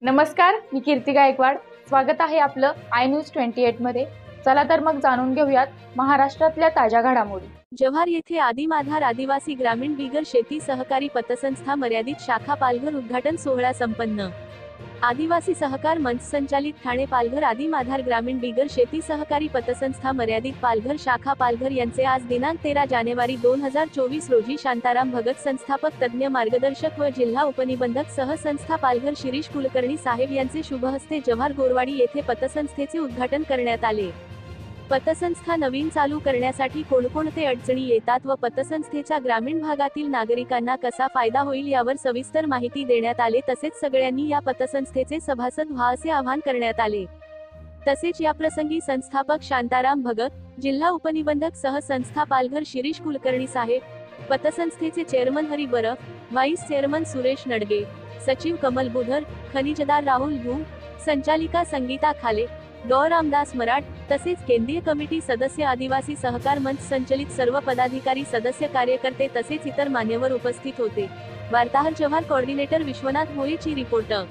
नमस्कार, मी कीर्ती गायकवाड. स्वागत आहे आपलं आय न्यूज 28 मध्ये. चला तर मग जाणून घेऊयात महाराष्ट्रातल्या ताज्या घडामोडी. जव्हार येथे आदिमाधार आदिवासी ग्रामीण बिगर शेती सहकारी पतसंस्था मर्यादित शाखा पालघर उद्घाटन सोहळा संपन्न. आदिवासी सहकार मंच संचालित ठाणे पालघर आदिमाधार ग्रामीण बिगर शेती सहकारी पतसंस्था मर्यादित पालघर शाखा पालघर यांचे आज दिनांक 13 जानेवारी 2024 रोजी शांताराम भगत संस्थापक तज्ञ मार्गदर्शक व जिल्हा उपनिबंधक सह संस्था पालघर शिरीष कुलकर्णी साहेब यांचे शुभहस्ते जव्हार गोरवाडी येथे पतसंस्थेचे उद्घाटन करण्यात आले. पतसंस्था नवीन चालू करण्यासाठी कोणकोणते अडचणी येतात व पतसंस्थेचा ग्रामीण भागातील नागरिकांना कसा फायदा होईल यावर सविस्तर माहिती देण्यात आले. तसेच सगळ्यांनी या पतसंस्थेचे सभासद व्हा असे आवाहन करण्यात आले. तसेच याप्रसंगी संस्थापक शांताराम भगत, जिल्हा उपनिबंधक सह संस्था पालघर शिरीष कुलकर्णी साहेब, पतसंस्थेचे चेअरमन हरी बरफ, व्हाईस चेअरमन सुरेश नडगे, सचिव कमल बुधर, खनिजदार राहुल धूम, संचालिका संगीता खाले, डॉ. रामदास मराठ, तसेच केंद्रीय कमिटी सदस्य आदिवासी सहकार मंच संचलित सर्व पदाधिकारी सदस्य कार्यकर्ते तसेच इतर मान्यवर उपस्थित होते. वार्ताहर जव्हार कोऑर्डिनेटर विश्वनाथ भोये ची रिपोर्टर.